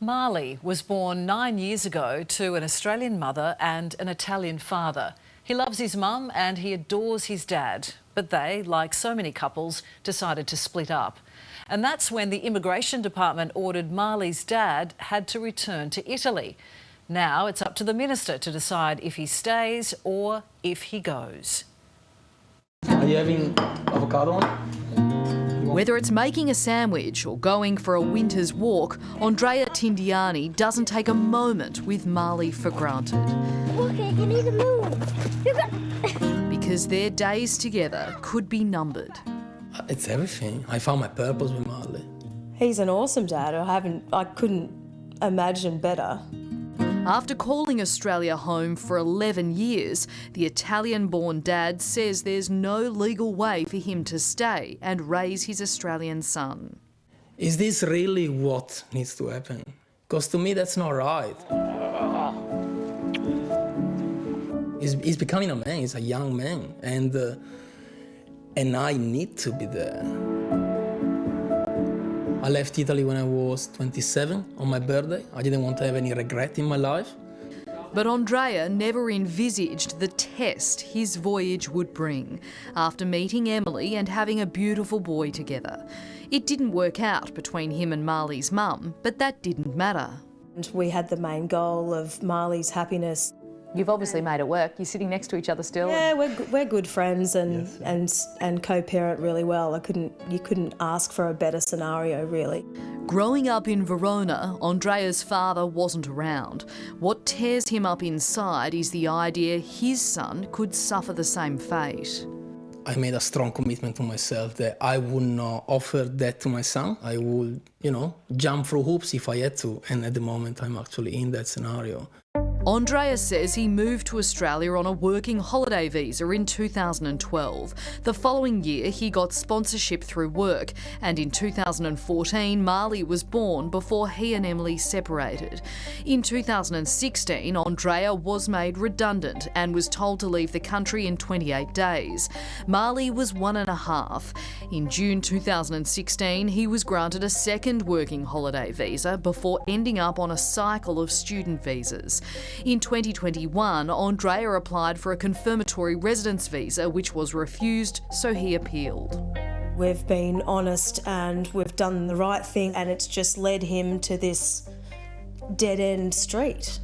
Marley was born 9 years ago to an Australian mother and an Italian father. He loves his mum and he adores his dad, but they, like so many couples, decided to split up. And that's when the Immigration Department ordered Marley's dad had to return to Italy. Now it's up to the minister to decide if he stays or if he goes. Are you having avocado on? Whether it's making a sandwich or going for a winter's walk, Andrea Tindiani doesn't take a moment with Marley for granted. Okay, you need to move. Because their days together could be numbered. It's everything. I found my purpose with Marley. He's an awesome dad. I couldn't imagine better. After calling Australia home for 11 years, the Italian-born dad says there's no legal way for him to stay and raise his Australian son. Is this really what needs to happen? Because to me, that's not right. He's becoming a man, he's a young man, and I need to be there. I left Italy when I was 27 on my birthday. I didn't want to have any regret in my life. But Andrea never envisaged the test his voyage would bring after meeting Emily and having a beautiful boy together. It didn't work out between him and Marley's mum, but that didn't matter. And we had the main goal of Marley's happiness. You've obviously made it work. You're sitting next to each other still. Yeah, we're good friends and co-parent really well. You couldn't ask for a better scenario, really. Growing up in Verona, Andrea's father wasn't around. What tears him up inside is the idea his son could suffer the same fate. I made a strong commitment to myself that I would not offer that to my son. I would, jump through hoops if I had to. And at the moment, I'm actually in that scenario. Andrea says he moved to Australia on a working holiday visa in 2012. The following year, he got sponsorship through work, and in 2014, Marley was born before he and Emily separated. In 2016, Andrea was made redundant and was told to leave the country in 28 days. Marley was 1.5. In June 2016, he was granted a second working holiday visa before ending up on a cycle of student visas. In 2021, Andrea applied for a confirmatory residence visa, which was refused, so he appealed. We've been honest and we've done the right thing, and it's just led him to this dead-end street.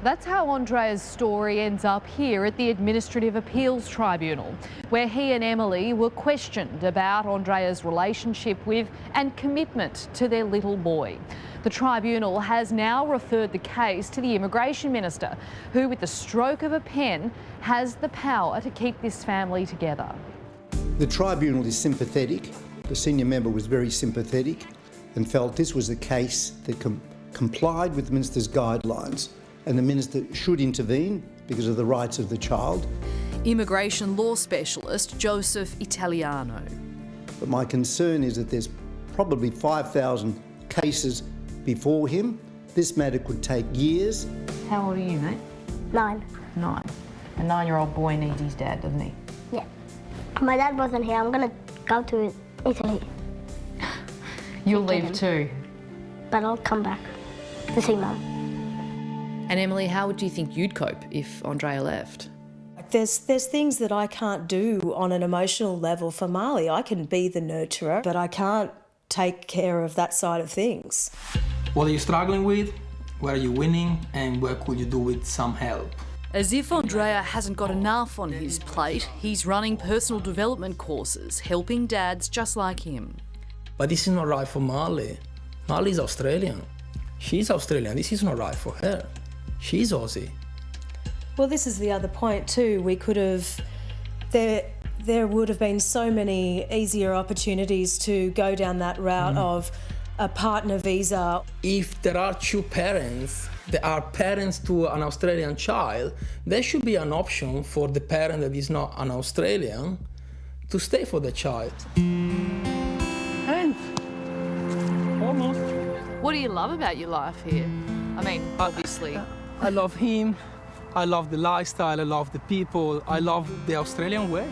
That's how Andrea's story ends up here at the Administrative Appeals Tribunal, where he and Emily were questioned about Andrea's relationship with and commitment to their little boy. The tribunal has now referred the case to the Immigration Minister, who, with the stroke of a pen, has the power to keep this family together. The tribunal is sympathetic. The senior member was very sympathetic and felt this was a case that complied with the Minister's guidelines, and the Minister should intervene because of the rights of the child. Immigration law specialist Joseph Italiano. But my concern is that there's probably 5,000 cases before him. This matter could take years. How old are you, mate? 9. 9. A 9-year-old boy needs his dad, doesn't he? Yeah. My dad wasn't here. I'm going to go to Italy. You'll leave too? But I'll come back to see Mum. And Emily, how would you think you'd cope if Andrea left? There's things that I can't do on an emotional level for Marley. I can be the nurturer, but I can't take care of that side of things. What are you struggling with? Where are you winning? And where could you do with some help? As if Andrea hasn't got enough on his plate, he's running personal development courses, helping dads just like him. But this is not right for Marley. Marley's Australian. She's Australian. This is not right for her. She's Aussie. Well, this is the other point too. We could have... There would have been so many easier opportunities to go down that route of a partner visa. If there are two parents that are parents to an Australian child, there should be an option for the parent that is not an Australian to stay for the child. And almost. What do you love about your life here? I mean, obviously. I love him. I love the lifestyle. I love the people. I love the Australian way.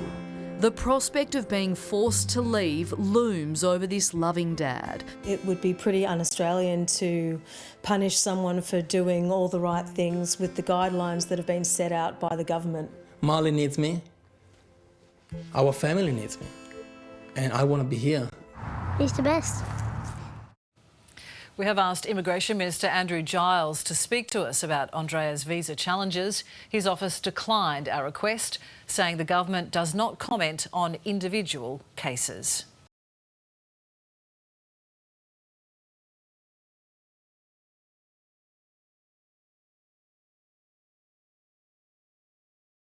The prospect of being forced to leave looms over this loving dad. It would be pretty un-Australian to punish someone for doing all the right things with the guidelines that have been set out by the government. Marley needs me. Our family needs me. And I want to be here. He's the best. We have asked Immigration Minister Andrew Giles to speak to us about Andrea's visa challenges. His office declined our request, saying the government does not comment on individual cases.